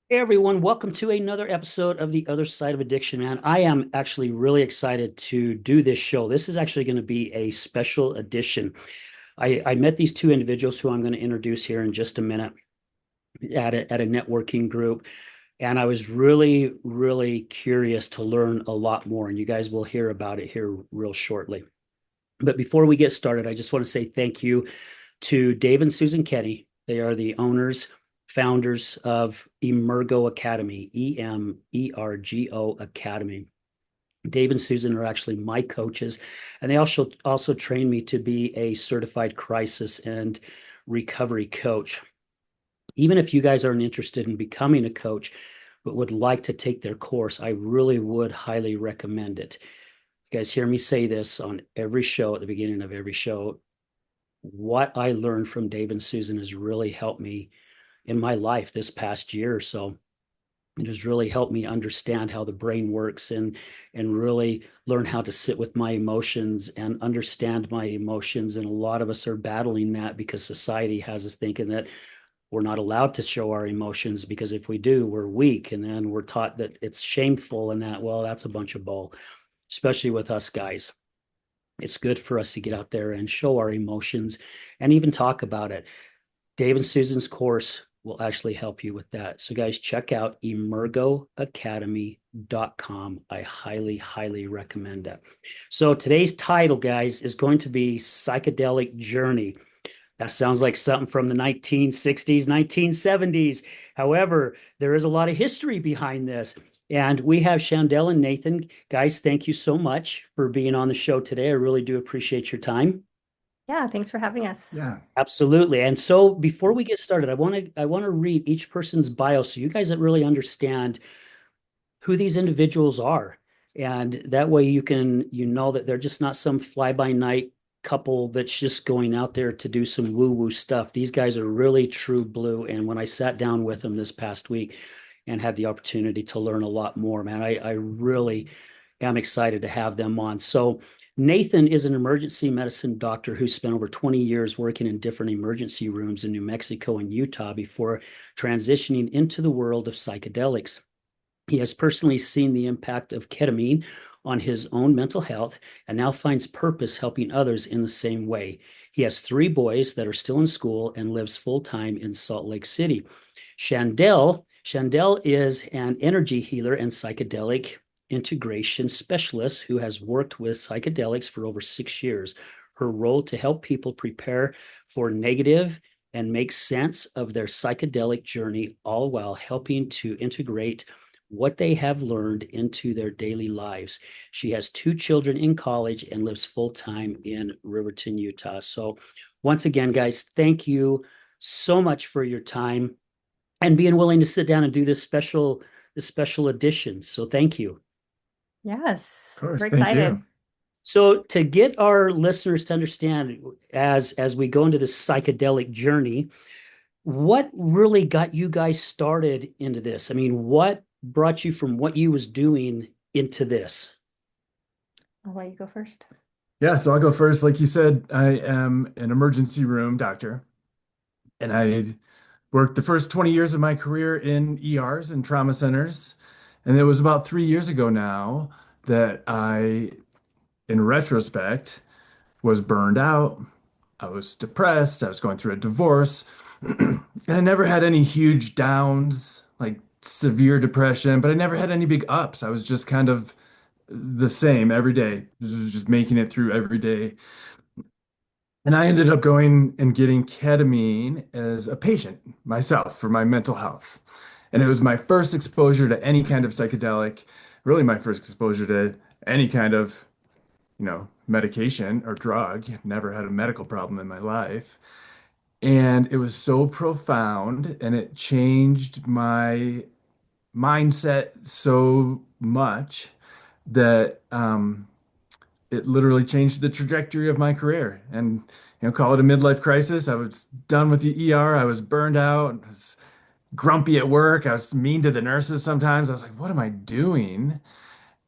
Hey everyone, welcome to another episode of The Other Side of Addiction, man. I am actually really excited to do this show. This is actually going to be a special edition. I met these two individuals who I'm going to introduce here in just a minute at a networking group. And I was really, really curious to learn a lot more. And you guys will hear about it here real shortly. But before we get started, I just want to say thank you to Dave and Susan Kenny. They are the owners, founders of Emergo Academy, Emergo Academy. Dave and Susan are actually my coaches, and they also trained me to be a certified crisis and recovery coach. Even if you guys aren't interested in becoming a coach, but would like to take their course, I really would highly recommend it. You guys hear me say this on every show at the beginning of every show. What I learned from Dave and Susan has really helped me in my life this past year or so. It has really helped me understand how the brain works and really learn how to sit with my emotions and understand my emotions. And a lot of us are battling that because society has us thinking that we're not allowed to show our emotions because if we do, we're weak. And then we're taught that it's shameful and that, well, that's a bunch of bull, especially with us guys. It's good for us to get out there and show our emotions and even talk about it. Dave and Susan's course will actually help you with that. So, guys, check out emergoacademy.com. I highly, highly recommend it. So, today's title, guys, is going to be Psychedelic Journey. That sounds like something from the 1960s, 1970s. However, there is a lot of history behind this. And we have Shandell and Nathan. Guys, thank you so much for being on the show today. I really do appreciate your time. Yeah, thanks for having us. Yeah, Absolutely. And so before we get started, I want to read each person's bio so you guys really understand who these individuals are. And that way you know that they're just not some fly by night couple that's just going out there to do some woo woo stuff. These guys are really true blue. And when I sat down with them this past week and had the opportunity to learn a lot more, man, I really am excited to have them on. So Nathan is an emergency medicine doctor who spent over 20 years working in different emergency rooms in New Mexico and Utah before transitioning into the world of psychedelics. He has personally seen the impact of ketamine on his own mental health and now finds purpose helping others in the same way. He has three boys that are still in school and lives full time in Salt Lake City. Shandell is an energy healer and psychedelic integration specialist who has worked with psychedelics for over 6 years. Her role to help people prepare for negative and make sense of their psychedelic journey, all while helping to integrate what they have learned into their daily lives. She has two children in college and lives full time in Riverton, Utah. So, once again, guys, thank you so much for your time and being willing to sit down and do this special edition. So, thank you. of Yes, course. we're Thank you. excited. So, to get our listeners to understand as we go into this psychedelic journey, what really got you guys started into this? I mean, what brought you from what you was doing into this? I'll let you go first. Yeah, so I'll go first. Like you said, I am an emergency room doctor, and I worked the first 20 years of my career in ERs and trauma centers. And it was about 3 years ago now that in retrospect, was burned out. I was depressed. I was going through a divorce. And I never had any huge downs, like severe depression, but I never had any big ups. I was just kind of the same every day, just making it through every day. And I ended up going and getting ketamine as a patient myself for my mental health. And it was my first exposure to any kind of psychedelic, really my first exposure to any kind of, medication or drug. Never had a medical problem in my life. And it was so profound and it changed my mindset so much that it literally changed the trajectory of my career. And call it a midlife crisis. I was done with the ER. I was burned out. I was grumpy at work. I was mean to the nurses sometimes. I was like, what am I doing?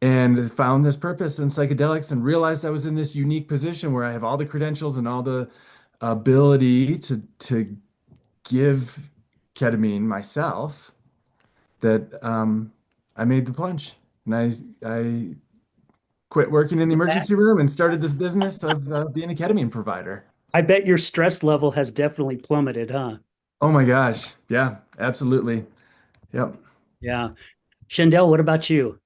And found this purpose in psychedelics and realized I was in this unique position where I have all the credentials and all the ability to give ketamine myself that I made the plunge, and I quit working in the emergency room and started this business of being a ketamine provider. I bet your stress level has definitely plummeted, huh? Oh my gosh. Yeah, absolutely. Yep. Yeah. Shandell, what about you?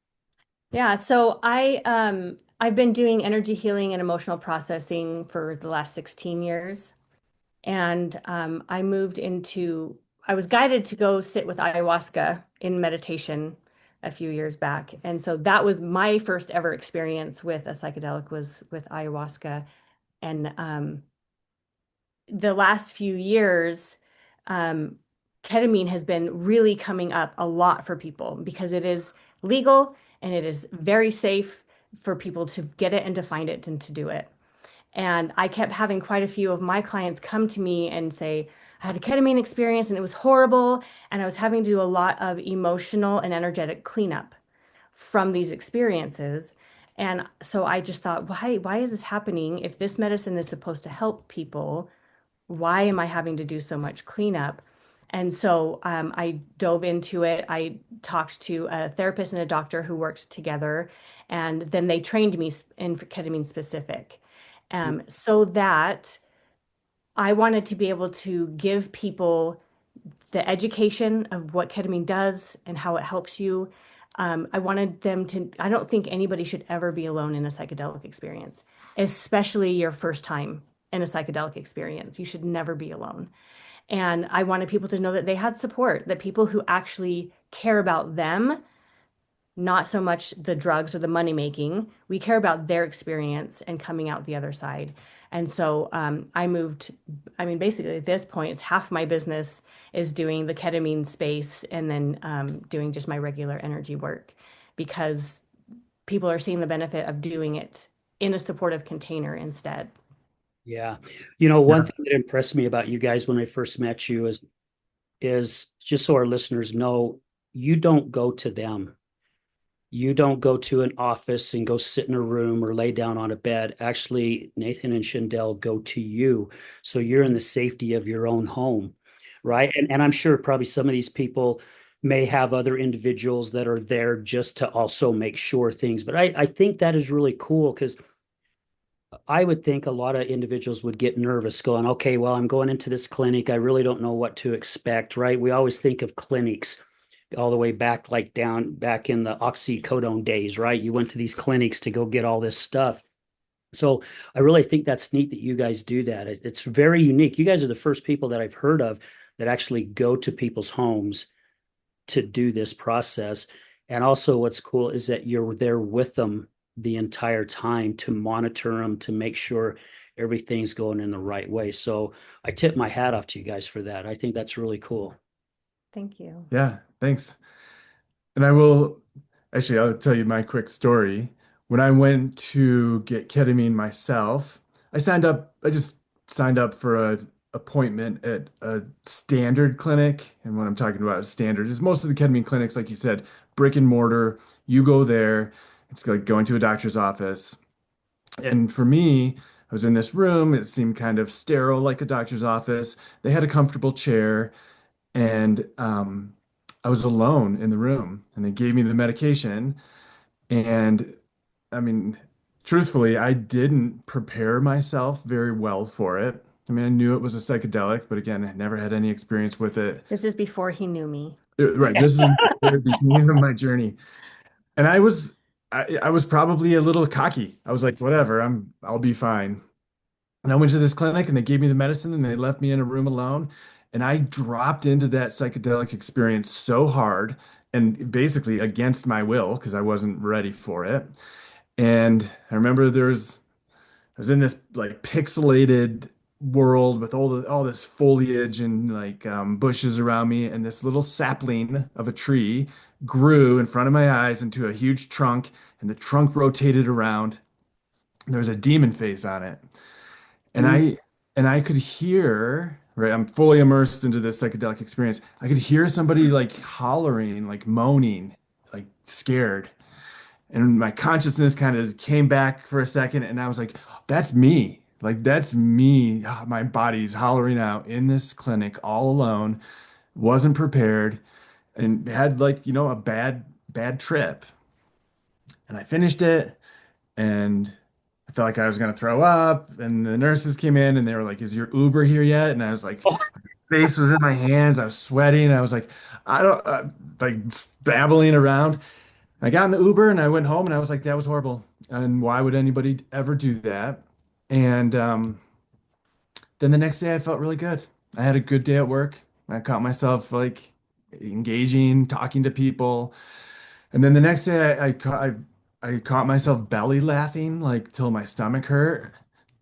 Yeah, so I've been doing energy healing and emotional processing for the last 16 years. And I was guided to go sit with ayahuasca in meditation a few years back. And so that was my first ever experience with a psychedelic was with ayahuasca. And the last few years, um, ketamine has been really coming up a lot for people because it is legal and it is very safe for people to get it and to find it and to do it. And I kept having quite a few of my clients come to me and say, I had a ketamine experience and it was horrible. And I was having to do a lot of emotional and energetic cleanup from these experiences. And so I just thought, why is this happening? If this medicine is supposed to help people, why am I having to do so much cleanup? And so I dove into it. I talked to a therapist and a doctor who worked together, and then they trained me in ketamine specific, so that I wanted to be able to give people the education of what ketamine does and how it helps you. I wanted them to, I don't think anybody should ever be alone in a psychedelic experience, especially your first time in a psychedelic experience. You should never be alone. And I wanted people to know that they had support, that people who actually care about them, not so much the drugs or the money making, we care about their experience and coming out the other side. And so I moved, I mean, basically at this point, it's half my business is doing the ketamine space and then doing just my regular energy work because people are seeing the benefit of doing it in a supportive container instead. Yeah. You know, one Yeah. thing that impressed me about you guys when I first met you is just so our listeners know, you don't go to them. You don't go to an office and go sit in a room or lay down on a bed. Actually, Nathan and Shandell go to you. So you're in the safety of your own home, right? And I'm sure probably some of these people may have other individuals that are there just to also make sure things. But I think that is really cool because I would think a lot of individuals would get nervous going, okay, well, I'm going into this clinic. I really don't know what to expect, right? We always think of clinics all the way back, like down back in the oxycodone days, right? You went to these clinics to go get all this stuff. So I really think that's neat that you guys do that. It's very unique. You guys are the first people that I've heard of that actually go to people's homes to do this process. And also, what's cool is that you're there with them the entire time to monitor them, to make sure everything's going in the right way. So I tip my hat off to you guys for that. I think that's really cool. Thank you. Yeah. Thanks. And I will actually, I'll tell you my quick story. When I went to get ketamine myself, I just signed up for a appointment at a standard clinic. And what I'm talking about standard is most of the ketamine clinics, like you said, brick and mortar. You go there, it's like going to a doctor's office. And for me, I was in this room. It seemed kind of sterile, like a doctor's office. They had a comfortable chair, and I was alone in the room, and they gave me the medication. And I mean, truthfully, I didn't prepare myself very well for it. I mean, I knew it was a psychedelic, but again, I never had any experience with it. This is before he knew me. Right, this is the very beginning of my journey, and I was probably a little cocky. I was like, whatever, I'll be fine. And I went to this clinic and they gave me the medicine and they left me in a room alone. And I dropped into that psychedelic experience so hard and basically against my will because I wasn't ready for it. And I remember I was in this like pixelated world with all this foliage and like bushes around me, and this little sapling of a tree grew in front of my eyes into a huge trunk, and the trunk rotated around. There was a demon face on it. And Mm. I could hear, right, I'm fully immersed into this psychedelic experience. I could hear somebody like hollering, like moaning, like scared. And my consciousness kind of came back for a second, and I was like, that's me. Like, that's me. Ah, my body's hollering out in this clinic all alone, wasn't prepared. and had like, a bad trip. And I finished it and I felt like I was going to throw up. And the nurses came in and they were like, "Is your Uber here yet?" And I was like, Oh, face was in my hands. I was sweating. I was like, I don't, like babbling around. I got in the Uber and I went home and I was like, that was horrible. And why would anybody ever do that? And then the next day I felt really good. I had a good day at work. I caught myself like engaging, talking to people. And then the next day I caught myself belly laughing like till my stomach hurt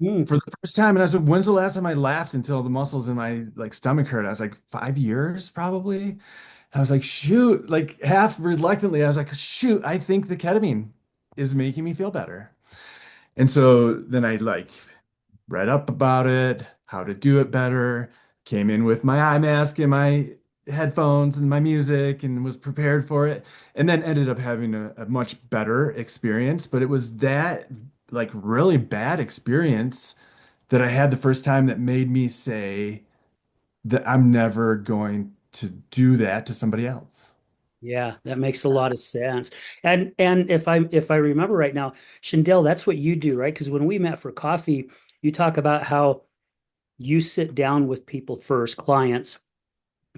mm, for the first time. And I was like, when's the last time I laughed until the muscles in my like stomach hurt? I was like 5 years probably. I was like, shoot, like half reluctantly, I was like, shoot, I think the ketamine is making me feel better. And so then I like read up about it, how to do it better, came in with my eye mask and my headphones and my music and was prepared for it. And then ended up having a much better experience. But it was that like really bad experience that I had the first time that made me say that I'm never going to do that to somebody else. yeah, that makes a lot of sense. And if I remember right now, Shandell, that's what you do, right? Because when we met for coffee, you talk about how you sit down with people first, clients,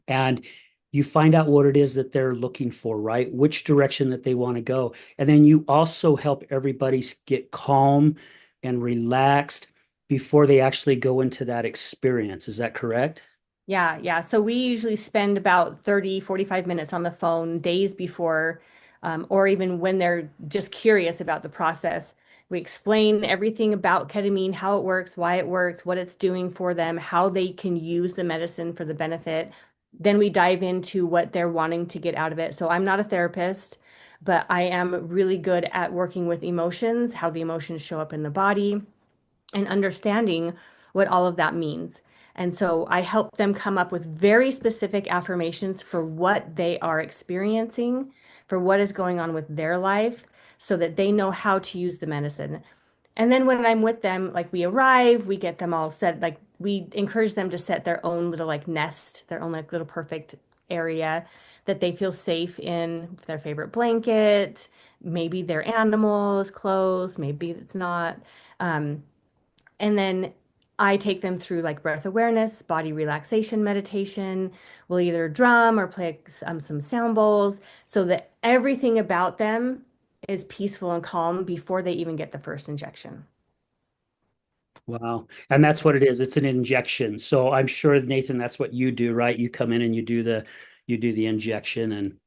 and you find out what it is that they're looking for, right? Which direction that they want to go. And then you also help everybody get calm and relaxed before they actually go into that experience. Is that correct? Yeah, yeah. So we usually spend about 30, 45 minutes on the phone days before, or even when they're just curious about the process. We explain everything about ketamine, how it works, why it works, what it's doing for them, how they can use the medicine for the benefit. Then we dive into what they're wanting to get out of it. So I'm not a therapist, but I am really good at working with emotions, how the emotions show up in the body and understanding what all of that means. And so I help them come up with very specific affirmations for what they are experiencing, for what is going on with their life, so that they know how to use the medicine. And then when I'm with them, like we arrive, we get them all set, like we encourage them to set their own little like nest, their own like little perfect area that they feel safe in, their favorite blanket, maybe their animal is close, maybe it's not. Um, and then I take them through like breath awareness, body relaxation meditation. We'll either drum or play some sound bowls so that everything about them is peaceful and calm before they even get the first injection. Wow. And that's what it is. It's an injection. So I'm sure, Nathan, that's what you do, right? You come in and you do the injection and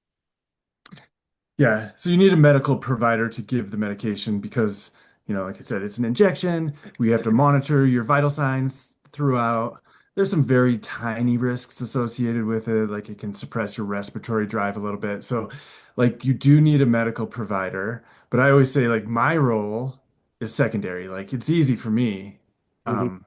Yeah, so you need a medical provider to give the medication because, like I said, it's an injection. We have to monitor your vital signs throughout. There's some very tiny risks associated with it, like it can suppress your respiratory drive a little bit. So, like, you do need a medical provider. But I always say, like, my role is secondary. Like, it's easy for me. Mhm. Um,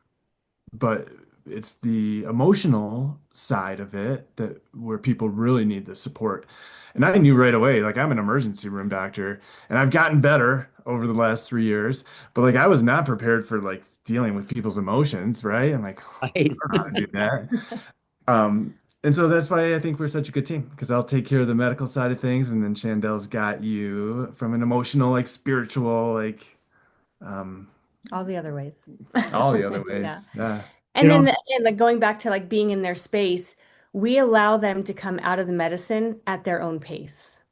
but it's the emotional side of it that where people really need the support. And I knew right away, like I'm an emergency room doctor and I've gotten better over the last 3 years, but like I was not prepared for like dealing with people's emotions, right? I'm like, I Right. don't know how to do that. And so that's why I think we're such a good team because I'll take care of the medical side of things, and then Chandell's got you from an emotional, like spiritual, like um, All the other ways. all the other Yeah. ways. Yeah. You And then know, again, like going back to like being in their space, we allow them to come out of the medicine at their own pace.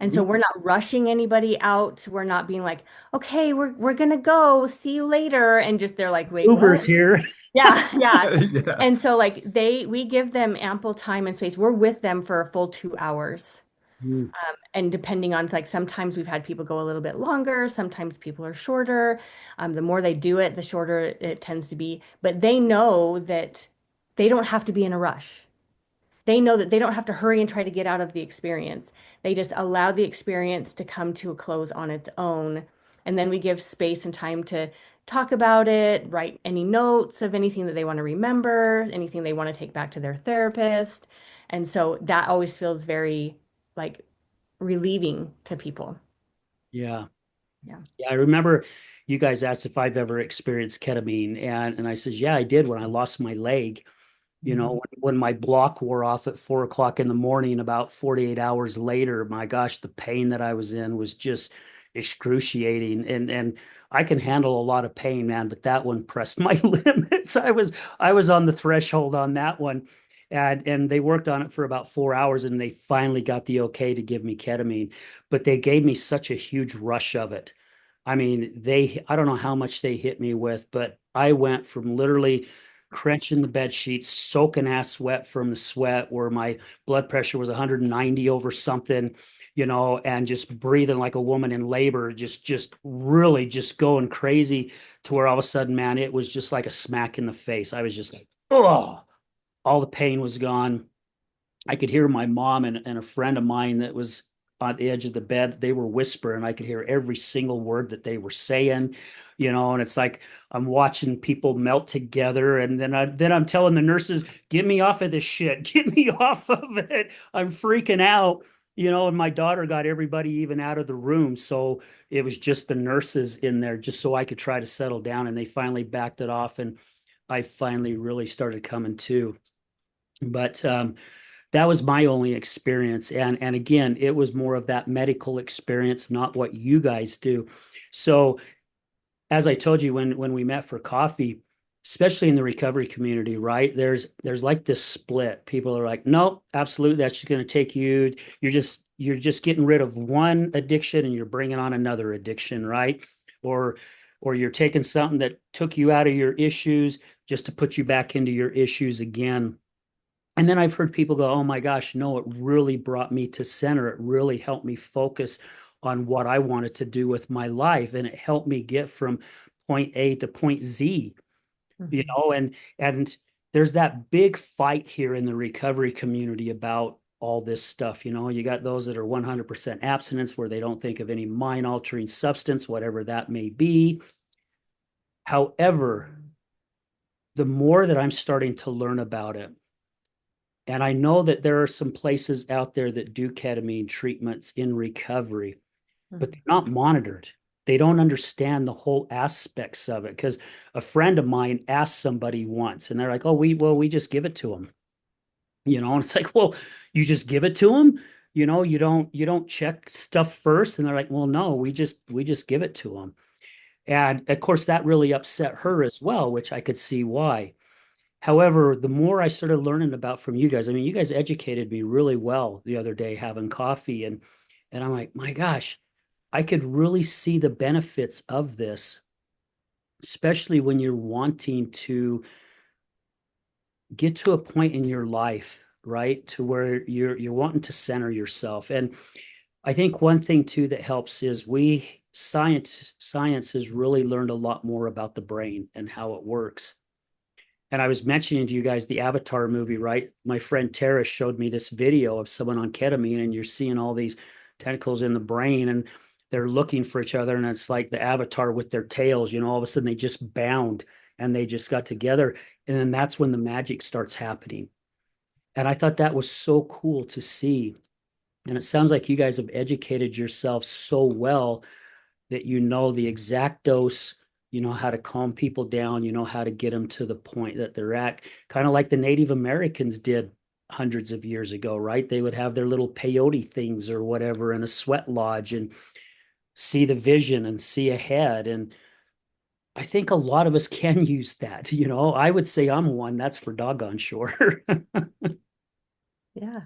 And so we're not rushing anybody out. We're not being like, okay, we're gonna go. See you later. And just they're like, wait, what? Uber's here. Yeah, yeah. Yeah. And so like we give them ample time and space. We're with them for a full 2 hours. Mm. And depending on like sometimes we've had people go a little bit longer, sometimes people are shorter. The more they do it, the shorter it tends to be. But they know that they don't have to be in a rush. They know that they don't have to hurry and try to get out of the experience. They just allow the experience to come to a close on its own. And then we give space and time to talk about it, write any notes of anything that they want to remember, anything they want to take back to their therapist. And so that always feels very like relieving to people. Yeah. Yeah. Yeah. I remember you guys asked if I've ever experienced ketamine, and I says, yeah, I did when I lost my leg. You know, when my block wore off at 4 o'clock in the morning, about 48 hours later, my gosh, the pain that I was in was just excruciating. And I can handle a lot of pain, man, but that one pressed my limits. I was on the threshold on that one. And they worked on it for about 4 hours and they finally got the okay to give me ketamine. But they gave me such a huge rush of it. I mean, I don't know how much they hit me with, but I went from literally clenching the bed sheets, soaking ass sweat from the sweat where my blood pressure was 190 over something, and just breathing like a woman in labor, just really just going crazy to where all of a sudden, man, it was just like a smack in the face. I was just like, oh, all the pain was gone. I could hear my mom and a friend of mine that was on the edge of the bed. They were whispering. I could hear every single word that they were saying, and it's like I'm watching people melt together. And then I'm telling the nurses, get me off of this shit. Get me off of it. I'm freaking out. And my daughter got everybody even out of the room. So it was just the nurses in there just so I could try to settle down. And they finally backed it off. And I finally really started coming to. But that was my only experience. And again, it was more of that medical experience, not what you guys do. So as I told you when we met for coffee, especially in the recovery community, right? There's like this split. People are like, no, absolutely, that's just going to take you. You're just getting rid of one addiction and you're bringing on another addiction, right? Or or you're taking something that took you out of your issues just to put you back into your issues again. And then I've heard people go, oh my gosh, no, it really brought me to center. It really helped me focus on what I wanted to do with my life. And it helped me get from point A to point Z, Mhm. and there's that big fight here in the recovery community about all this stuff. You got those that are 100% abstinence where they don't think of any mind altering substance, whatever that may be. However, the more that I'm starting to learn about it, and I know that there are some places out there that do ketamine treatments in recovery, but they're Mhm. not monitored. They don't understand the whole aspects of it. Because a friend of mine asked somebody once, and they're like, "Oh, we just give it to them," and it's like, "Well, you just give it to them." You don't check stuff first, and they're like, "Well, no, we just give it to them." And of course, that really upset her as well, which I could see why. However, the more I started learning about from you guys, I mean, you guys educated me really well the other day having coffee, and I'm like, my gosh, I could really see the benefits of this, especially when you're wanting to get to a point in your life, right? To where you're wanting to center yourself. And I think one thing too that helps is science has really learned a lot more about the brain and how it works. And I was mentioning to you guys the Avatar movie, right? My friend Tara showed me this video of someone on ketamine, and you're seeing all these tentacles in the brain, and they're looking for each other. And it's like the Avatar with their tails, all of a sudden they just bound and they just got together. And then that's when the magic starts happening. And I thought that was so cool to see. And it sounds like you guys have educated yourself so well that you know the exact dose, you know how to calm people down, you know how to get them to the point that they're at, kind of like the Native Americans did hundreds of years ago, right? They would have their little peyote things or whatever in a sweat lodge and see the vision and see ahead. And I think a lot of us can use that. I would say I'm one that's for doggone sure. Yeah.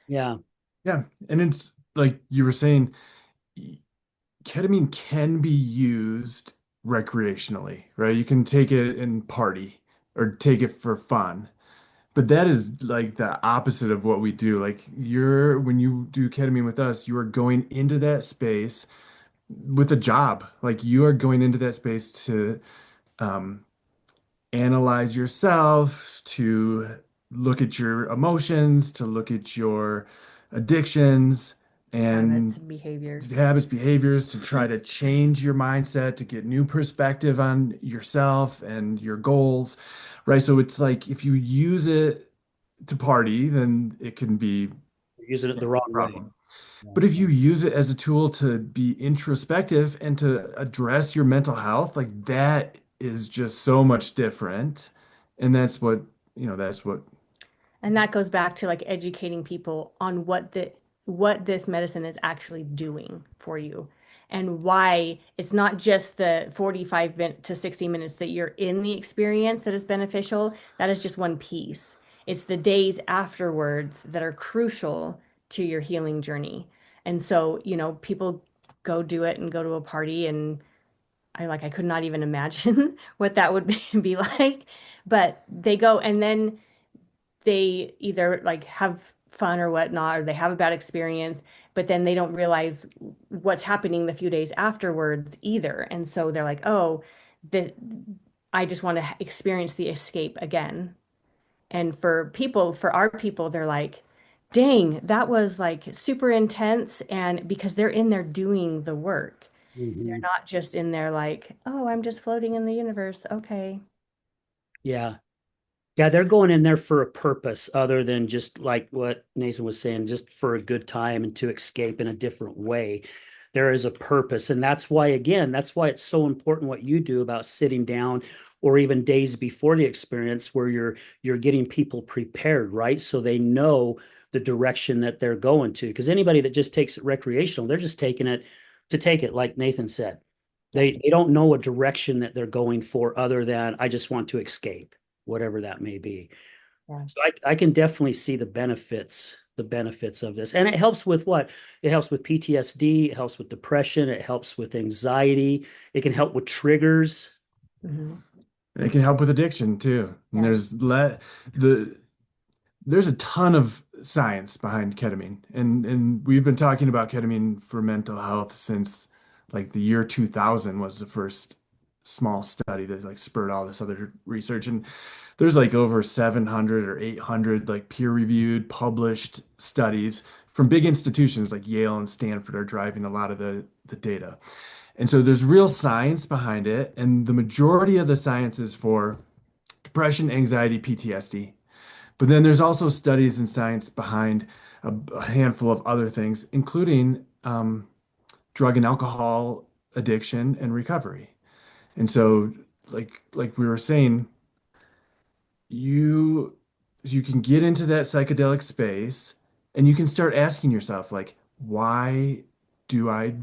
Yeah. Yeah. And it's like you were saying, ketamine can be used recreationally, right? You can take it and party or take it for fun. But that is like the opposite of what we do. Like when you do ketamine with us, you are going into that space with a job. Like you are going into that space to um, analyze yourself, to look at your emotions, to look at your addictions Habits and and behaviors. habits, behaviors, to try to change your mindset, to get new perspective on yourself and your goals, right? So it's like if you use it to party, then it can be We're using it the a wrong way. problem. Yeah. But if you use it as a tool to be introspective and to address your mental health, like that is just so much different. And that's what, that's what. And that goes back to like educating people on what this medicine is actually doing for you and why it's not just the to 60 minutes that you're in the experience that is beneficial. That is just one piece. It's the days afterwards that are crucial to your healing journey. And so, people go do it and go to a party, and I could not even imagine what that would be like. But they go, and then they either like have fun or whatnot, or they have a bad experience, but then they don't realize what's happening the few days afterwards either. And so they're like, oh, the I just want to experience the escape again. And for our people, they're like, dang, that was like super intense. And because they're in there doing the work, they're Mhm. not just in there like, oh, I'm just floating in the universe. Okay. Yeah. Yeah, they're going in there for a purpose other than just like what Nathan was saying, just for a good time and to escape in a different way. There is a purpose. And that's why, again, that's why it's so important what you do about sitting down or even days before the experience where you're getting people prepared, right? So they know the direction that they're going to. Because anybody that just takes it recreational, they're just taking it to take it, like Nathan said. Yeah. They don't know a direction that they're going for other than I just want to escape, whatever that may be. Yeah. So I can definitely see the benefits of this. And it helps with what? It helps with PTSD, it helps with depression, it helps with anxiety, it can help with triggers. Mhm. And it can help with addiction too. And Yeah. the there's a ton of science behind ketamine, and we've been talking about ketamine for mental health since like the year 2000 was the first small study that like spurred all this other research. And there's like over 700 or 800 like peer-reviewed published studies from big institutions like Yale and Stanford are driving a lot of the data. And so there's real science behind it, and the majority of the science is for depression, anxiety, PTSD. But then there's also studies and science behind a handful of other things, including drug and alcohol addiction and recovery. And so, like we were saying, you you can get into that psychedelic space, and you can start asking yourself, like, why do I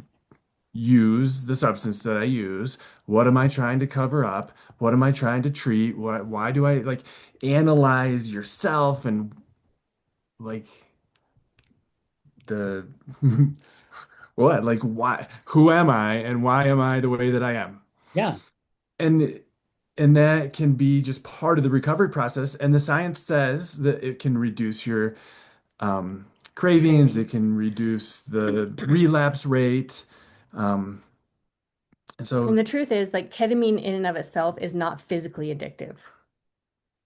use the substance that I use? What am I trying to cover up? What am I trying to treat? Why do I like analyze yourself and like the what? Like why? Who am I and why am I the way that I am? Yeah. And and that can be just part of the recovery process. And the science says that it can reduce your cravings, it Cravings. can reduce the relapse rate. Um, and And so the truth is, like, ketamine in and of itself is not physically addictive,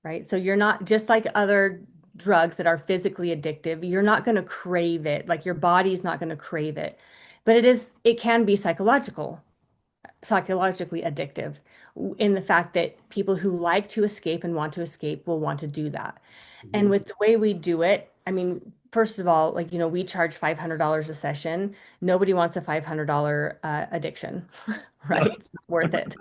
right? So you're not just like other drugs that are physically addictive, you're not going to crave it. Like your body's not going to crave it. But it can be psychologically addictive in the fact that people who like to escape and want to escape will want to do that. And Mhm. with the way we do it, I mean, first of all, like, we charge $500 a session. Nobody wants a $500 addiction, right? It's not worth it.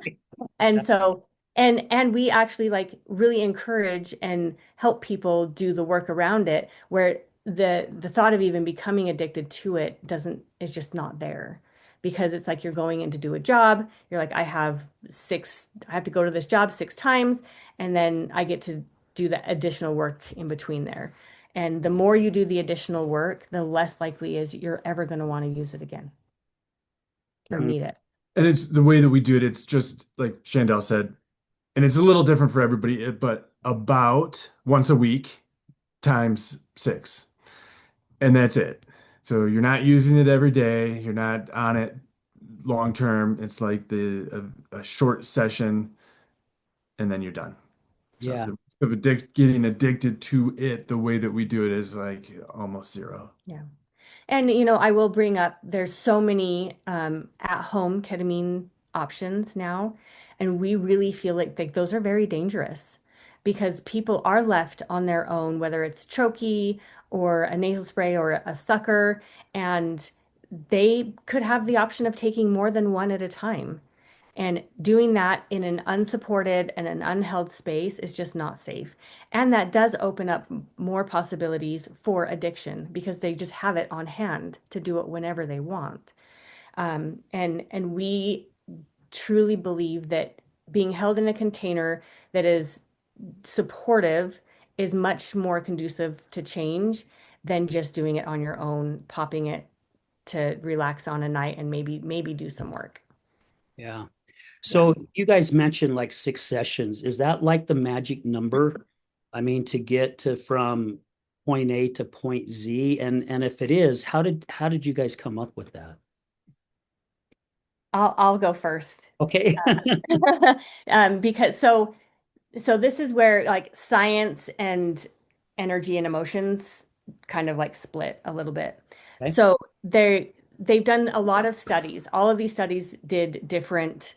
And so, and we actually like really encourage and help people do the work around it where the thought of even becoming addicted to it doesn't is just not there because it's like you're going in to do a job. You're like, I have to go to this job 6 times, and then I get to do the additional work in between there. And the more you do the additional work, the less likely is you're ever going to want to use it again or Mhm. need it. and it's the way that we do it. It's just like Shandell said, and it's a little different for everybody, but about once a week times six. And that's it. So you're not using it every day. You're not on it long term. It's like a short session and then you're done. So Yeah. the risk of getting addicted to it the way that we do it is like almost zero. Yeah. And I will bring up there's so many at-home ketamine options now, and we really feel like those are very dangerous because people are left on their own, whether it's troche or a nasal spray or a sucker, and they could have the option of taking more than one at a time. And doing that in an unsupported and an unheld space is just not safe. And that does open up more possibilities for addiction because they just have it on hand to do it whenever they want. And we truly believe that being held in a container that is supportive is much more conducive to change than just doing it on your own, popping it to relax on a night and maybe do some work. Yeah. Yeah. So you guys mentioned like 6 sessions. Is that like the magic number? I mean, to get to from point A to point Z, and if it is, how did you guys come up with that? I'll go first. Okay. Because so this is where like science and energy and emotions kind of like split a little bit. Okay. So they've done a lot of studies. All of these studies did different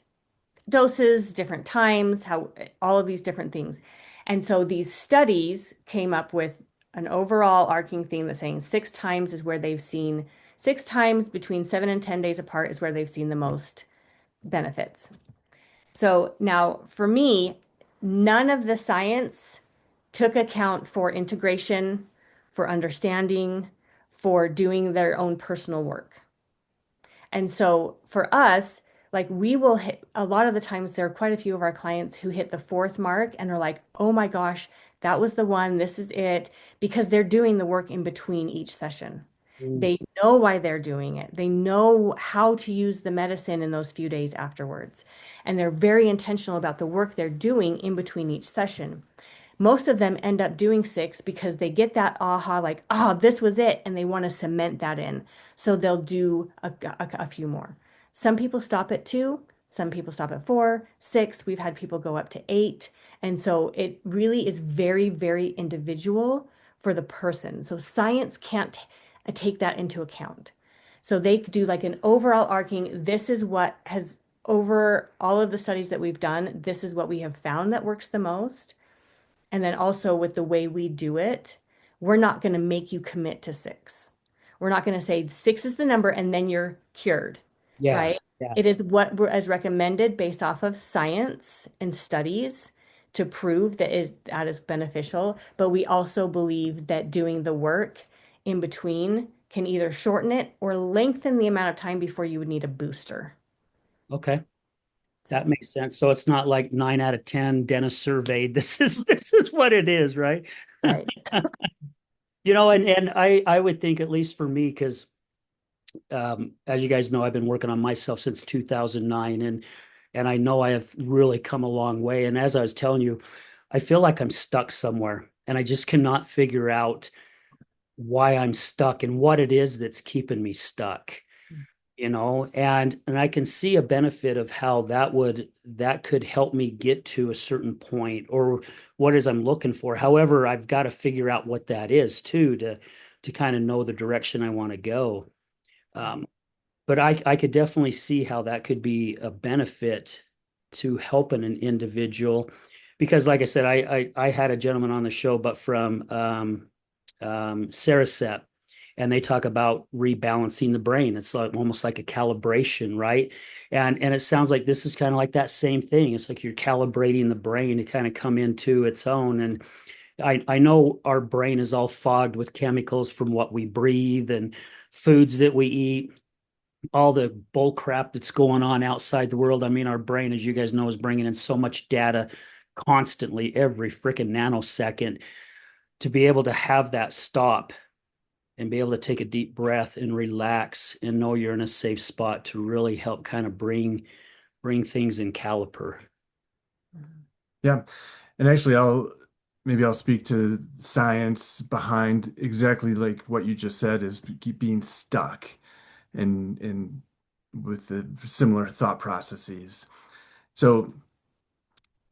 doses, different times, how all of these different things. And so these studies came up with an overall arcing theme that's saying 6 times is where they've seen 6 times between 7 and 10 days apart is where they've seen the most benefits. So now for me, none of the science took account for integration, for understanding, for doing their own personal work. And so for us, like we will hit a lot of the times, there are quite a few of our clients who hit the fourth mark and are like, oh my gosh, that was the one. This is it. Because they're doing the work in between each session. Mm. They know why they're doing it. They know how to use the medicine in those few days afterwards. And they're very intentional about the work they're doing in between each session. Most of them end up doing 6 because they get that aha, like, oh, this was it. And they want to cement that in. So they'll do a few more. Some people stop at 2, some people stop at 4, 6. We've had people go up to 8. And so it really is very, very individual for the person. So science can't take that into account. So they do like an overall arcing, this is what has over all of the studies that we've done, this is what we have found that works the most. And then also with the way we do it, we're not going to make you commit to 6. We're not going to say 6 is the number and then you're cured, Yeah. right? Yeah. It is what we're as recommended based off of science and studies to prove that is beneficial. But we also believe that doing the work in between can either shorten it or lengthen the amount of time before you would need a booster. Okay. That So, makes sense. So it's not like 9 out of 10 dentists surveyed. This is what it is, right? right. And I would think, at least for me, because as you guys know, I've been working on myself since 2009, and I know I have really come a long way. And as I was telling you, I feel like I'm stuck somewhere, and I just cannot figure out why I'm stuck and what it is that's keeping me stuck. And I can see a benefit of how that could help me get to a certain point, or what is I'm looking for. However, I've got to figure out what that is too, to kind of know the direction I want to go. Um, but I could definitely see how that could be a benefit to helping an individual, because like I said, I had a gentleman on the show, but from Sarasep, and they talk about rebalancing the brain. It's like almost like a calibration, right? And it sounds like this is kind of like that same thing. It's like you're calibrating the brain to kind of come into its own. And I know our brain is all fogged with chemicals from what we breathe and foods that we eat, all the bull crap that's going on outside the world. I mean, our brain, as you guys know, is bringing in so much data constantly, every freaking nanosecond. To be able to have that stop and be able to take a deep breath and relax and know you're in a safe spot to really help kind of bring things in caliper. Yeah. And actually, I'll speak to science behind exactly like what you just said is keep being stuck and with the similar thought processes. So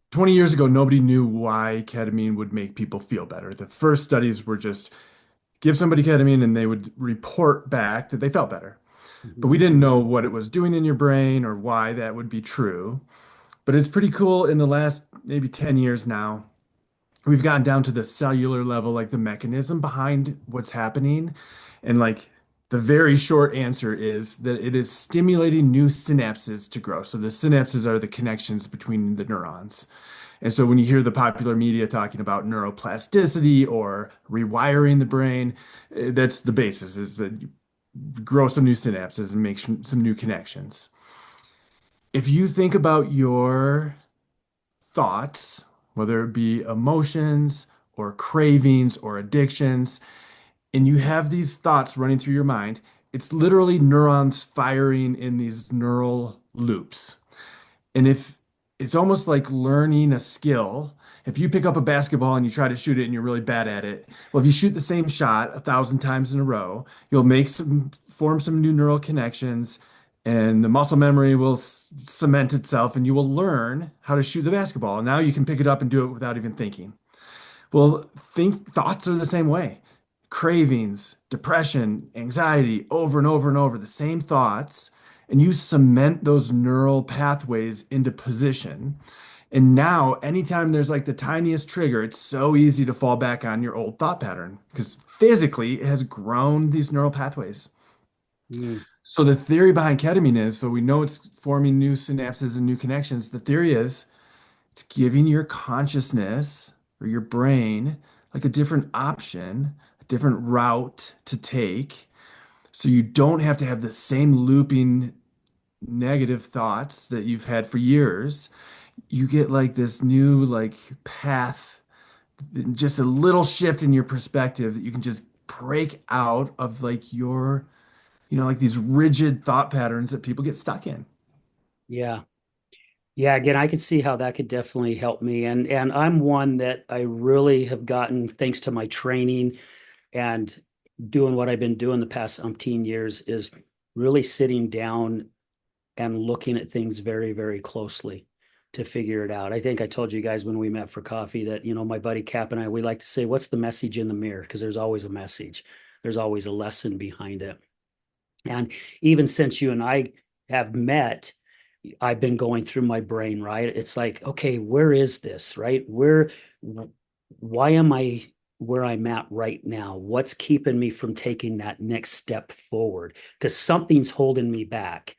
20 years ago, nobody knew why ketamine would make people feel better. The first studies were just give somebody ketamine and they would report back that they felt better. But Mhm. we didn't know what it was doing in your brain or why that would be true. But it's pretty cool in the last maybe 10 years now. We've gotten down to the cellular level, like the mechanism behind what's happening. And like The very short answer is that it is stimulating new synapses to grow. So the synapses are the connections between the neurons. And so when you hear the popular media talking about neuroplasticity or rewiring the brain, that's the basis, is that you grow some new synapses and make some new connections. If you think about your thoughts, whether it be emotions or cravings or addictions, and you have these thoughts running through your mind, it's literally neurons firing in these neural loops. And if it's almost like learning a skill, if you pick up a basketball and you try to shoot it and you're really bad at it, well, if you shoot the same shot 1,000 times in a row, you'll form some new neural connections, and the muscle memory will cement itself, and you will learn how to shoot the basketball. And now you can pick it up and do it without even thinking. Well, thoughts are the same way. Cravings, depression, anxiety, over and over and over, the same thoughts, and you cement those neural pathways into position. And now, anytime there's like the tiniest trigger, it's so easy to fall back on your old thought pattern because physically it has grown these neural pathways. Mm, So the theory behind ketamine is, so we know it's forming new synapses and new connections. The theory is it's giving your consciousness or your brain like a different option, a different route to take. So you don't have to have the same looping negative thoughts that you've had for years. You get like this new like path, just a little shift in your perspective that you can just break out of like your, like these rigid thought patterns that people get stuck in. yeah. Yeah, again, I could see how that could definitely help me. And I'm one that I really have gotten, thanks to my training and doing what I've been doing the past umpteen years, is really sitting down and looking at things very, very closely to figure it out. I think I told you guys when we met for coffee that, my buddy Cap and I, we like to say, what's the message in the mirror? Because there's always a message. There's always a lesson behind it. And even since you and I have met, I've been going through my brain, right? It's like, okay, where is this, right? Why am I where I'm at right now? What's keeping me from taking that next step forward? Because something's holding me back.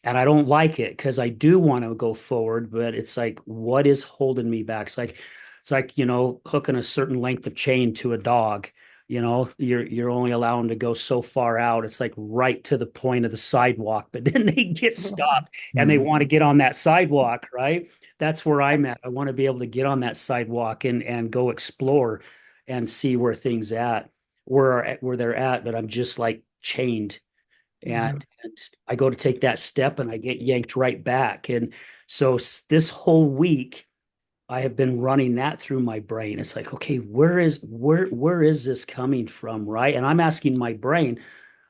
And I don't like it because I do want to go forward, but it's like, what is holding me back? It's like, hooking a certain length of chain to a dog. You're only allowing to go so far out. It's like right to the point of the sidewalk, but then they get stopped and they Mhm. want to get on that sidewalk, right? That's where I'm at. I want to be able to get on that sidewalk and go explore and see where things at, where they're at, but I'm just like chained, Mhm. and I go to take that step and I get yanked right back. And so this whole week I have been running that through my brain. It's like, okay, where is this coming from, right? And I'm asking my brain,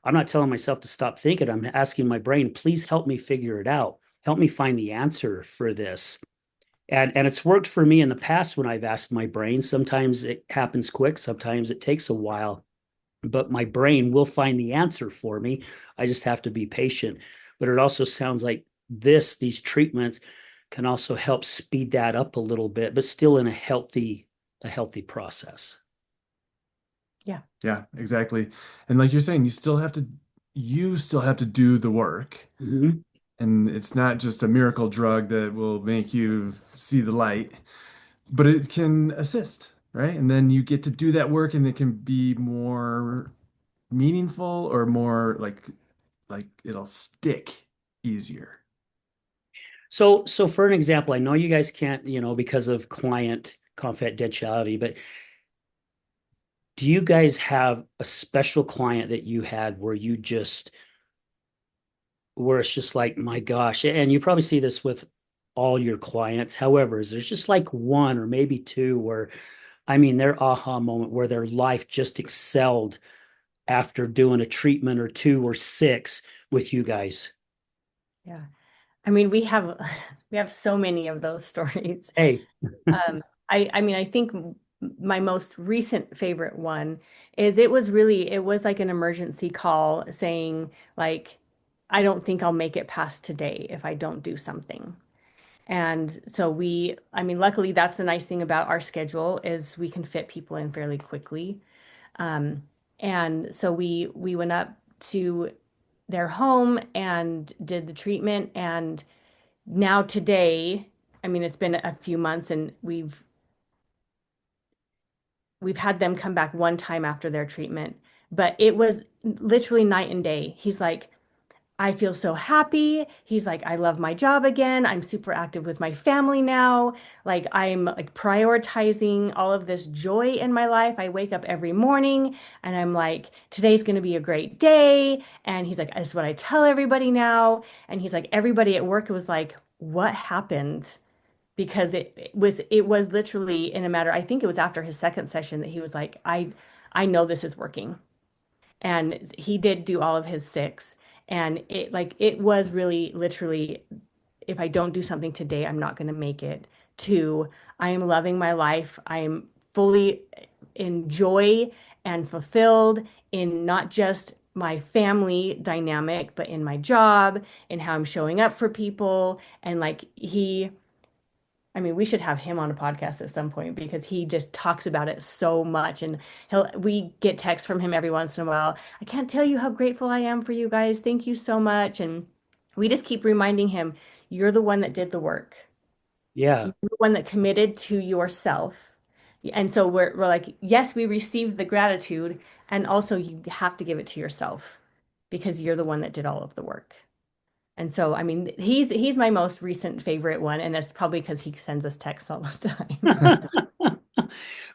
I'm not telling myself to stop thinking. I'm asking my brain, please help me figure it out. Help me find the answer for this. And it's worked for me in the past when I've asked my brain. Sometimes it happens quick, sometimes it takes a while, but my brain will find the answer for me. I just have to be patient. But it also sounds like these treatments can also help speed that up a little bit, but still in a healthy process. Yeah. Yeah, exactly. And like you're saying, you still have to do the work. Mhm. And it's not just a miracle drug that will make you see the light, but it can assist, right? And then you get to do that work and it can be more meaningful or more like it'll stick easier. So for an example, I know you guys can't, because of client confidentiality, but do you guys have a special client that you had where it's just like, my gosh, and you probably see this with all your clients. However, is there's just like one or maybe two where, I mean, their aha moment where their life just excelled after doing a treatment or two or six with you guys? Yeah. I mean, we have so many of those stories. Hey, I mean, I think my most recent favorite one is it was like an emergency call saying like, I don't think I'll make it past today if I don't do something. And so I mean, luckily that's the nice thing about our schedule is we can fit people in fairly quickly. Um, and so we went up to their home and did the treatment. And now today, I mean, it's been a few months and we've had them come back one time after their treatment, but it was literally night and day. He's like, I feel so happy. He's like, I love my job again. I'm super active with my family now. Like I'm like prioritizing all of this joy in my life. I wake up every morning and I'm like, today's going to be a great day. And he's like, that's what I tell everybody now. And he's like, everybody at work was like, what happened? Because it was literally in a matter, I think it was after his second session that he was like, I know this is working. And he did do all of his six. And it was really literally, if I don't do something today, I'm not going to make it. To I am loving my life. I am fully in joy and fulfilled in not just my family dynamic, but in my job and how I'm showing up for people. And like I mean, we should have him on a podcast at some point because he just talks about it so much. And we get texts from him every once in a while. I can't tell you how grateful I am for you guys. Thank you so much. And we just keep reminding him, you're the one that did the work. Yeah. You're the one that committed to yourself. And so we're like, yes, we received the gratitude. And also you have to give it to yourself because you're the one that did all of the work. And so, I mean, he's my most recent favorite one, and that's probably because he sends us texts all the time.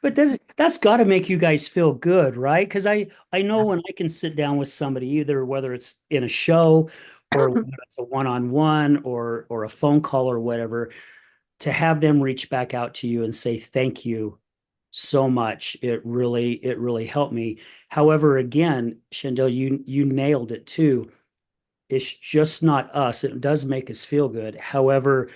But that's got to make you guys feel good, right? Because I know when I can sit down with somebody, either whether it's in a show or whether it's a one-on-one or a phone call or whatever, to have them reach back out to you and say thank you so much. It really helped me. However, again, Shandell, you nailed it too. It's just not us. It does make us feel good. However,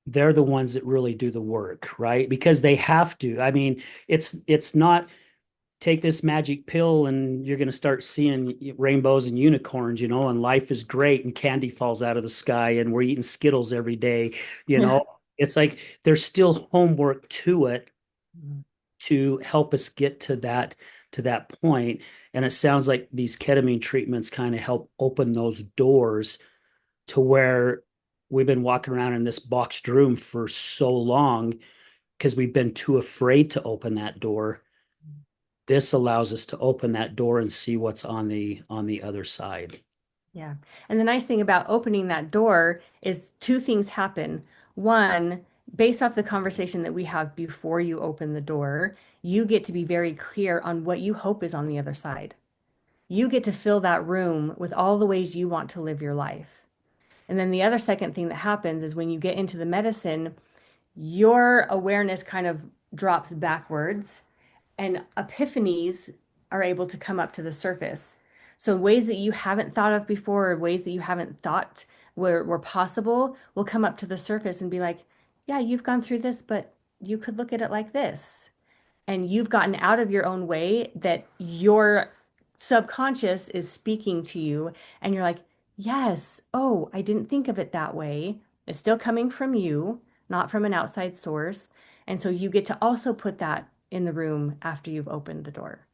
they're the ones that really do the work, right? Because they have to. I mean, it's not take this magic pill and you're going to start seeing rainbows and unicorns, and life is great and candy falls out of the sky and we're eating Skittles every day, you Yeah. know. It's like there's still homework to it to help us get to that point. And it sounds like these ketamine treatments kind of help open those doors to where we've been walking around in this boxed room for so long because we've been too afraid to open that door. This allows us to open that door and see what's on the other side. Yeah. And the nice thing about opening that door is two things happen. One, based off the conversation that we have before you open the door, you get to be very clear on what you hope is on the other side. You get to fill that room with all the ways you want to live your life. And then the other second thing that happens is when you get into the medicine, your awareness kind of drops backwards and epiphanies are able to come up to the surface. So ways that you haven't thought of before or ways that you haven't thought were possible will come up to the surface and be like, yeah, you've gone through this, but you could look at it like this. And you've gotten out of your own way that your subconscious is speaking to you. And you're like, yes, oh, I didn't think of it that way. It's still coming from you, not from an outside source. And so you get to also put that in the room after you've opened the door.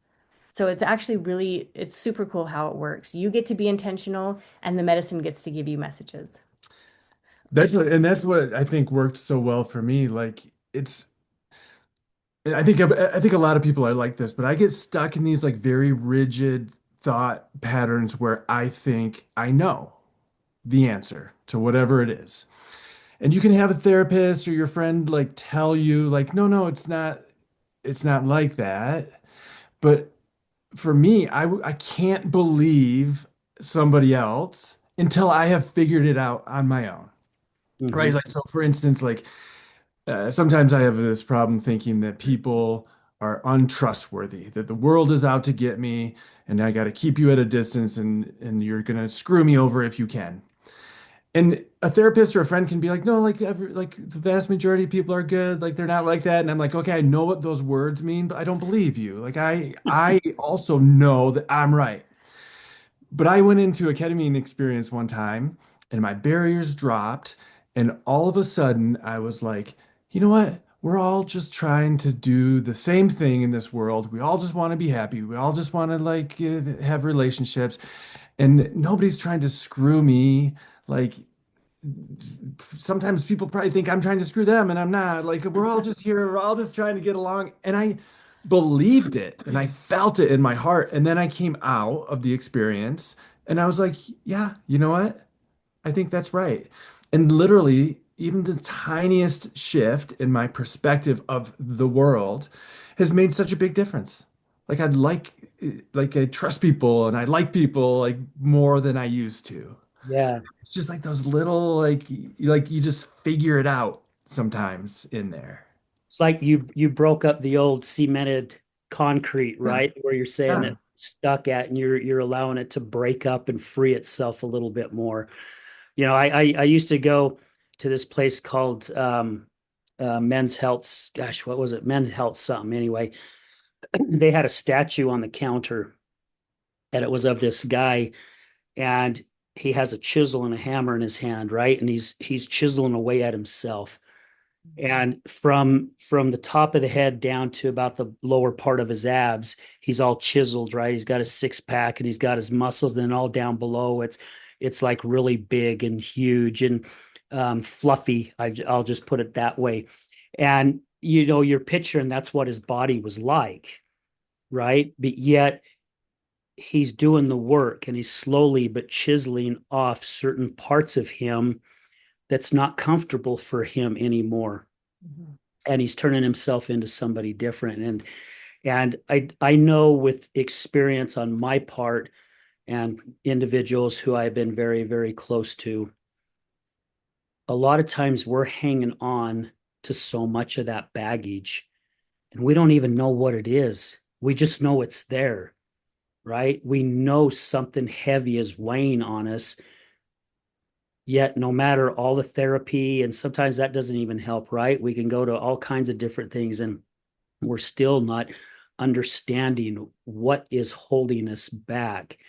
So it's actually it's super cool how it works. You get to be intentional and the medicine gets to give you messages. That's what I think worked so well for me. Like it's I think a lot of people are like this, but I get stuck in these like very rigid thought patterns where I think I know the answer to whatever it is. And you can have a therapist or your friend like tell you like, no, it's not like that. But for me, I can't believe somebody else until I have figured it out on my own. Right? Mhm. Like so for instance, like sometimes I have this problem thinking that people are untrustworthy, that the world is out to get me, and I got to keep you at a distance, and you're gonna screw me over if you can. And a therapist or a friend can be like, no, like the vast majority of people are good, like they're not like that. And I'm like, okay, I know what those words mean, but I don't believe you. Like I also know that I'm right. But I went into a ketamine experience one time and my barriers dropped. And all of a sudden I was like, you know what? we're all just trying to do the same thing in this world. We all just want to be happy. We all just want to like have relationships, and nobody's trying to screw me. Like sometimes people probably think I'm trying to screw them, and I'm not. Like we're all just here, we're all just trying to get along. And I believed it and I felt it in my heart. And then I came out of the experience and I was like, yeah, you know what? I think that's right. And literally, even the tiniest shift in my perspective of the world has made such a big difference. Like like I trust people and I like people like more than I used to. Yeah. It's just like those little like you just figure it out sometimes in there. It's like you broke up the old cemented concrete, Yeah. right? Where you're saying Yeah. that stuck at, and you're allowing it to break up and free itself a little bit more. I used to go to this place called Men's Health. Gosh, what was it? Men's Health something. Anyway, they had a statue on the counter, and it was of this guy, and he has a chisel and a hammer in his hand, right? And he's chiseling away at himself. And from the top of the head down to about the lower part of his abs, he's all chiseled, right? He's got his six pack and he's got his muscles. Then all down below, it's like really big and huge and fluffy. I'll just put it that way. And you're picturing that's what his body was like, right? But yet he's doing the work and he's slowly but chiseling off certain parts of him that's not comfortable for him anymore, Mhm. and he's turning himself into somebody different. And I know with experience on my part and individuals who I've been very, very close to, a lot of times we're hanging on to so much of that baggage and we don't even know what it is. We just know it's there, right? We know something heavy is weighing on us. Yet, no matter all the therapy, and sometimes that doesn't even help, right? We can go to all kinds of different things and we're still not understanding what is holding us back.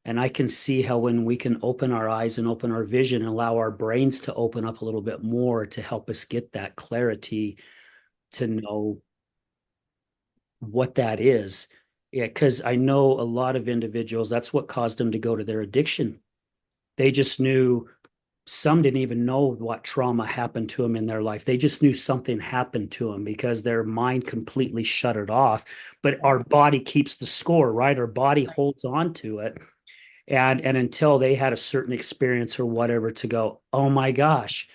And I can see how when we can open our eyes and open our vision and allow our brains to open up a little bit more to help us get that clarity to know what that is. Yeah, because I know a lot of individuals, that's what caused them to go to their addiction. They just knew, some didn't even know what trauma happened to them in their life. They just knew something happened to them because their mind completely shut it off. But our body keeps the score, right? Our body holds on to it. And until they had a certain experience or whatever to go, oh my gosh,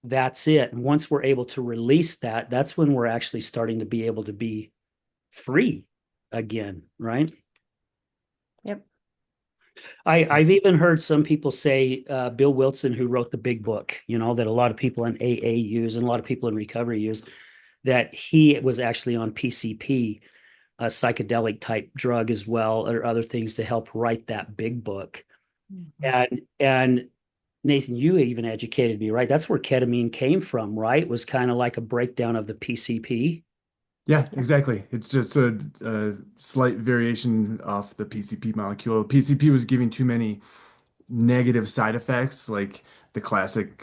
that's it. And once we're able to release that, that's when we're actually starting to be able to be free again, right? Yep. I've even heard some people say Bill Wilson, who wrote the big book, that a lot of people in AA use and a lot of people in recovery use, that he was actually on PCP, a psychedelic type drug as well, or other things to help write that big book. Mhm. And Nathan, you even educated me, right? That's where ketamine came from, right? It was kind of like a breakdown of the PCP. Yeah, exactly. It's just a slight variation off the PCP molecule. PCP was giving too many negative side effects, like the classic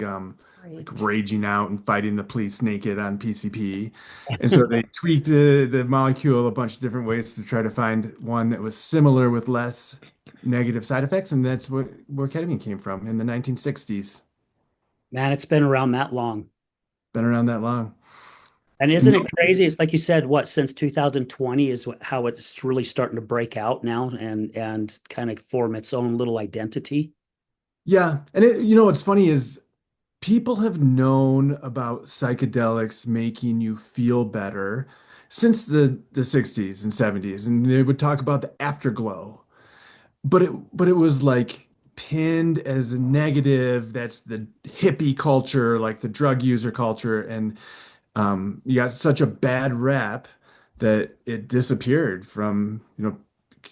like Rage. raging out and fighting the police naked on PCP. And so they tweaked the molecule a bunch of different ways to try to find one that was similar with less negative side effects. And that's where ketamine came from in the 1960s. Man, it's been around that long. Been around that long. And isn't And it crazy? It's like you said, what, since 2020 is how it's really starting to break out now and kind of form its own little identity. yeah, and what's funny is people have known about psychedelics making you feel better since the 60s and 70s, and they would talk about the afterglow. But it was like pinned as a negative. That's the hippie culture, like the drug user culture, and you got such a bad rep that it disappeared from,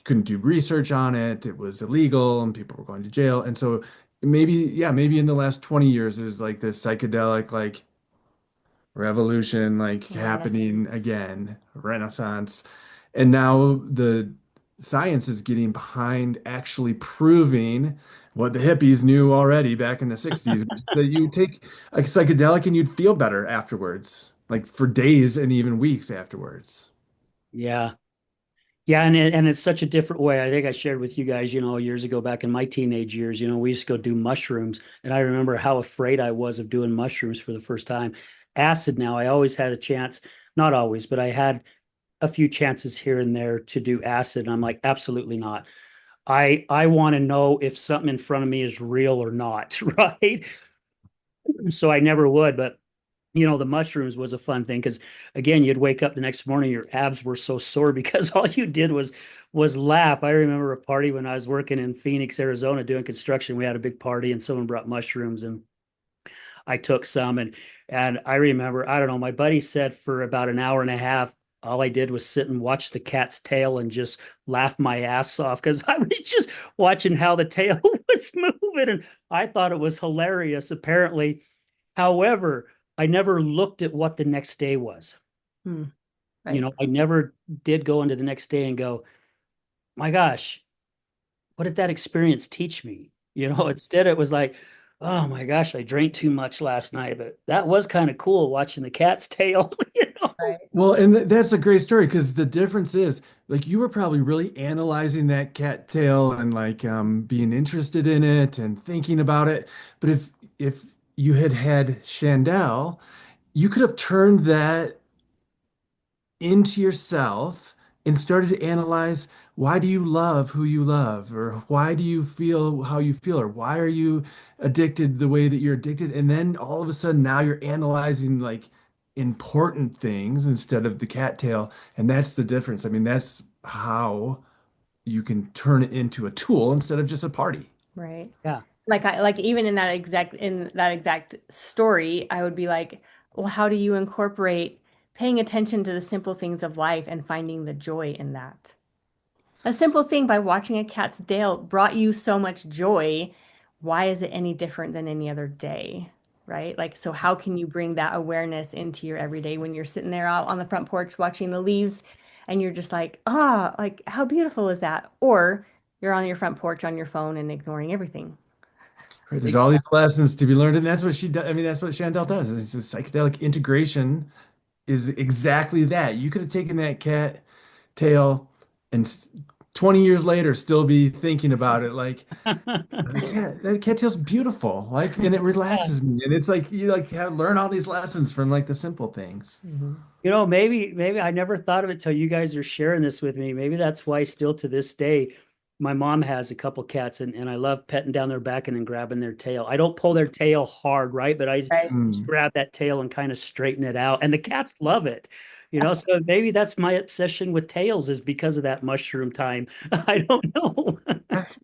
couldn't do research on it. It was illegal and people were going to jail. And so maybe, yeah, maybe in the last 20 years, there's like this psychedelic like revolution like happening Renaissance. again, renaissance. And now the science is getting behind actually proving what the hippies knew already back in the 60s, which is that you take a psychedelic and you'd feel better afterwards. like for days and even weeks afterwards. Yeah. Yeah, and it's such a different way. I think I shared with you guys, years ago back in my teenage years, we used to go do mushrooms, and I remember how afraid I was of doing mushrooms for the first time. Acid now, I always had a chance, not always, but I had a few chances here and there to do acid, and I'm like, absolutely not. I want to know if something in front of me is real or not, right? So I never would, but the mushrooms was a fun thing because again, you'd wake up the next morning, your abs were so sore because all you did was laugh. I remember a party when I was working in Phoenix, Arizona, doing construction. We had a big party and someone brought mushrooms and I took some and I remember, I don't know, my buddy said for about an hour and a half, all I did was sit and watch the cat's tail and just laugh my ass off because I was just watching how the tail was moving and I thought it was hilarious, apparently. However, I never looked at what the next day was. Hmm. Right. I never did go into the next day and go, my gosh, what did that experience teach me? Instead it was like, oh my gosh, I drank too much last night, but that was kind of cool watching the cat's tail, Right. Well, and that's a great story because the difference is like you were probably really analyzing that cattail and like being interested in it and thinking about it. But if you had had Shandell, you could have turned that into yourself and started to analyze why do you love who you love or why do you feel how you feel or why are you addicted the way that you're addicted and then all of a sudden now you're analyzing like important things instead of the cattail and that's the difference. I mean that's how you can turn it into a tool instead of just a party. Right. Yeah. Like even in that exact story, I would be like, well, how do you incorporate paying attention to the simple things of life and finding the joy in that? A simple thing by watching a cat's tail brought you so much joy. Why is it any different than any other day? Right? Like, so how can you bring that awareness into your everyday when you're sitting there out on the front porch watching the leaves and you're just like, ah, like how beautiful is that? Or you're on your front porch on your phone and ignoring everything. Right, there's all these lessons to be learned, and that's what she does. I mean, that's what Chandel does. It's just psychedelic integration is exactly that. You could have taken that cat tail and 20 years later still be thinking about it like that cattail's beautiful. Like and it Yeah. relaxes me. And it's like you like have, learn all these lessons from like the simple things. Mhm. Maybe I never thought of it till you guys are sharing this with me. Maybe that's why still to this day, my mom has a couple cats and I love petting down their back and then grabbing their tail. I don't pull their tail hard, right? But I Right. just Mm. grab that tail and kind of straighten it out. And the cats love it. So maybe that's my obsession with tails is because of that mushroom time. I don't know.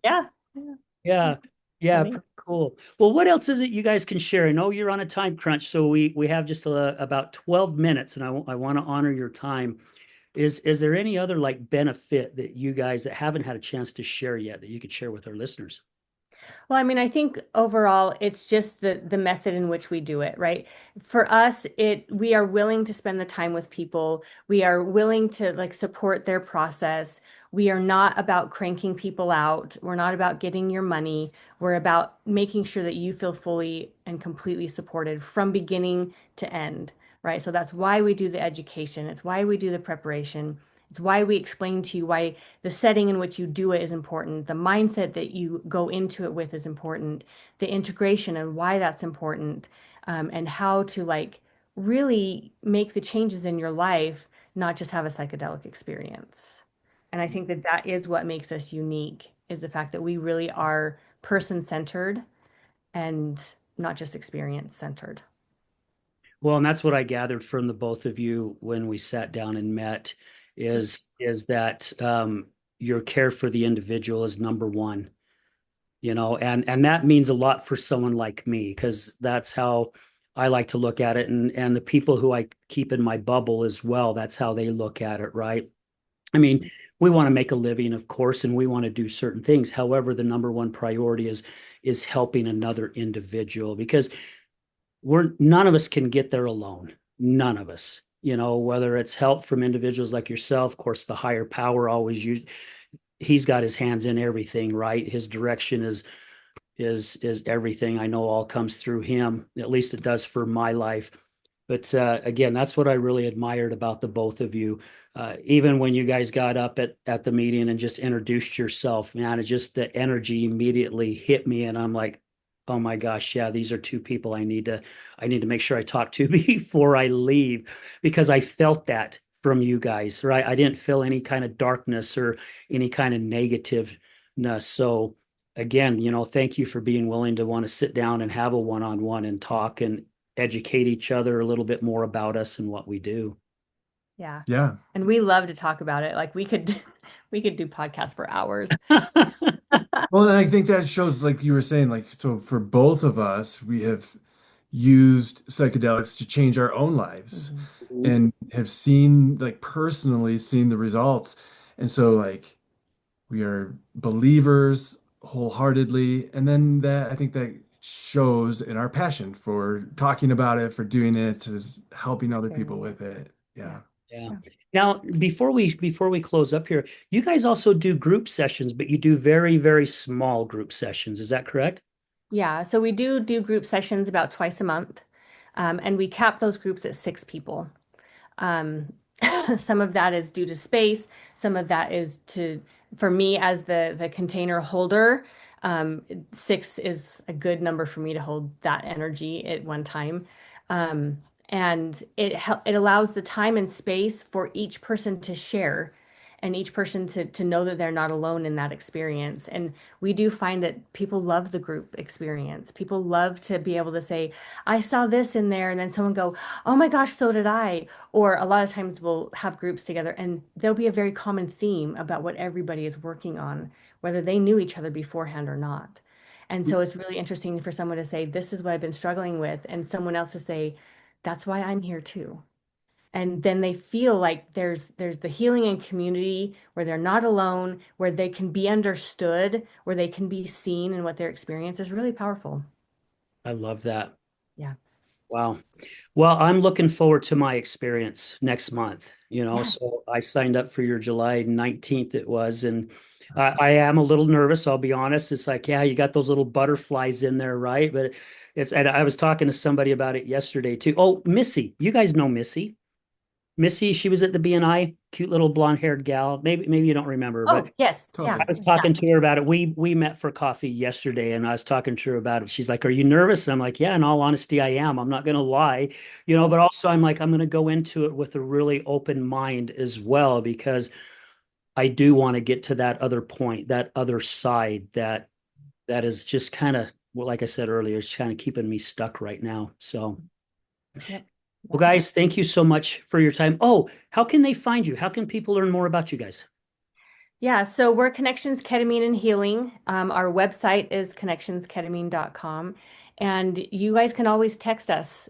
Yeah. Yeah. Yeah. Yeah, Funny. pretty cool. Well, what else is it you guys can share? I know you're on a time crunch, so we have just about 12 minutes, and I want to honor your time. Is there any other like benefit that you guys that haven't had a chance to share yet that you could share with our listeners? Well, I mean, I think overall it's just the method in which we do it, right? For us, it we are willing to spend the time with people. We are willing to like support their process. We are not about cranking people out. We're not about getting your money. We're about making sure that you feel fully and completely supported from beginning to end, right? So that's why we do the education. It's why we do the preparation. It's why we explain to you why the setting in which you do it is important. The mindset that you go into it with is important. The integration and why that's important, and how to like really make the changes in your life, not just have a psychedelic experience. And I think that that is what makes us unique, is the fact that we really are person-centered and not just experience-centered. Well, and that's what I gathered from the both of you when we sat down and met is that your care for the individual is number one, and that means a lot for someone like me because that's how I like to look at it, and the people who I keep in my bubble as well, that's how they look at it, right? I mean, we want to make a living, of course, and we want to do certain things. However, the number one priority is helping another individual because we're none of us can get there alone. None of us. Whether it's help from individuals like yourself, of course, the higher power always he's got his hands in everything, right? His direction is everything. I know all comes through him. At least it does for my life. But again, that's what I really admired about the both of you. Even when you guys got up at the meeting and just introduced yourself, man, it just the energy immediately hit me, and I'm like, oh my gosh, yeah, these are two people I need to make sure I talk to before I leave, because I felt that from you guys, right? I didn't feel any kind of darkness or any kind of negativeness. So again, thank you for being willing to want to sit down and have a one-on-one and talk and educate each other a little bit more about us and what we do. Yeah. Yeah. And we love to talk about it. Like we could we could do podcasts for hours. Well, and I think that shows, like you were saying, like, so for both of us, we have used psychedelics to change our own lives Mhm. and have seen, like, personally seen the results. And so, like, we are believers wholeheartedly. And then that, I think that shows in our passion for talking about it, for doing it, is helping other people Sharing it. with it. Yeah. Yeah. Yeah. Yeah. Now, before we close up here, you guys also do group sessions, but you do very, very small group sessions. Is that correct? Yeah. So we do group sessions about twice a month. And we cap those groups at 6 people. Um, some of that is due to space. Some of that is for me as the container holder. 6 is a good number for me to hold that energy at one time. Um, and it allows the time and space for each person to share and each person to know that they're not alone in that experience. And we do find that people love the group experience. People love to be able to say, I saw this in there, and then someone go, oh my gosh, so did I. Or a lot of times we'll have groups together and there'll be a very common theme about what everybody is working on, whether they knew each other beforehand or not. And so it's really interesting for someone to say, this is what I've been struggling with, and someone else to say, that's why I'm here too. And then they feel like there's the healing and community where they're not alone, where they can be understood, where they can be seen in what their experience is really powerful. I love that. Yeah. Wow. Well, I'm looking forward to my experience next month. Yeah. So I signed up for your July 19th, it was, and I am a little nervous, I'll be honest. It's like, yeah, you got those little butterflies in there, right? But and I was talking to somebody about it yesterday too. Oh, Missy, you guys know Missy. Missy, she was at the BNI, cute little blonde-haired gal. Maybe you don't remember, Oh, but yes. I Yeah. Totally. was Yeah. talking to her about it. We met for coffee yesterday, and I was talking to her about it. She's like, "Are you nervous?" And I'm like, "Yeah, in all honesty, I am. I'm not going to lie, But also, I'm like, I'm going to go into it with a really open mind as well, because I do want to get to that other point, that other side that is just kind of, well, like I said earlier, it's kind of keeping me stuck right now. So, Yep. well, Yeah. guys, thank you so much for your time. Oh, how can they find you? How can people learn more about you guys? Yeah, so we're Connections Ketamine and Healing. Our website is connectionsketamine.com. And you guys can always text us,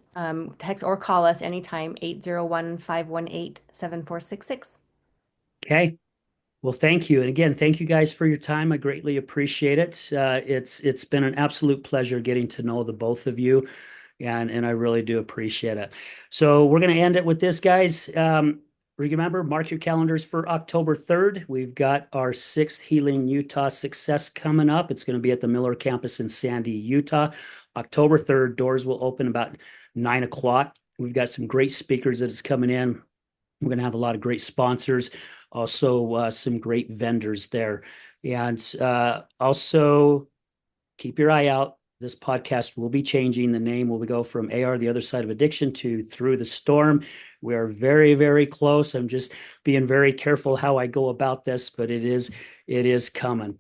text or call us anytime, 801-518-7466. Okay. Well, thank you. And again, thank you guys for your time. I greatly appreciate it. It's been an absolute pleasure getting to know the both of you, and I really do appreciate it. So we're going to end it with this, guys. Remember, mark your calendars for October 3rd. We've got our 6th Healing Utah Success coming up. It's going to be at the Miller campus in Sandy, Utah. October 3rd, doors will open about 9 o'clock. We've got some great speakers that is coming in. We're going to have a lot of great sponsors, also some great vendors there. And also keep your eye out. This podcast will be changing. The name will go from AR, The Other Side of Addiction, to Through the Storm. We are very, very close. I'm just being very careful how I go about this, but it is coming.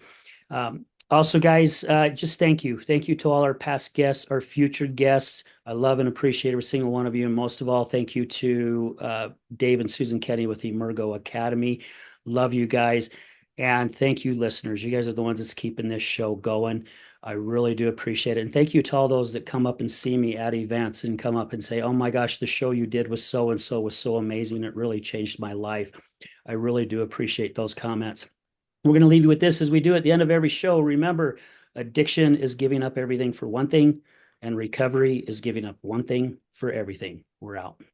Also, guys, just thank you. Thank you to all our past guests, our future guests. I love and appreciate every single one of you. And most of all, thank you to Dave and Susan Kenny with the Emergo Academy. Love you guys. And thank you, listeners. You guys are the ones that's keeping this show going. I really do appreciate it. And thank you to all those that come up and see me at events and come up and say, oh my gosh, the show you did was so and so was so amazing. It really changed my life. I really do appreciate those comments. We're going to leave you with this as we do at the end of every show. Remember, addiction is giving up everything for one thing, and recovery is giving up one thing for everything. We're out.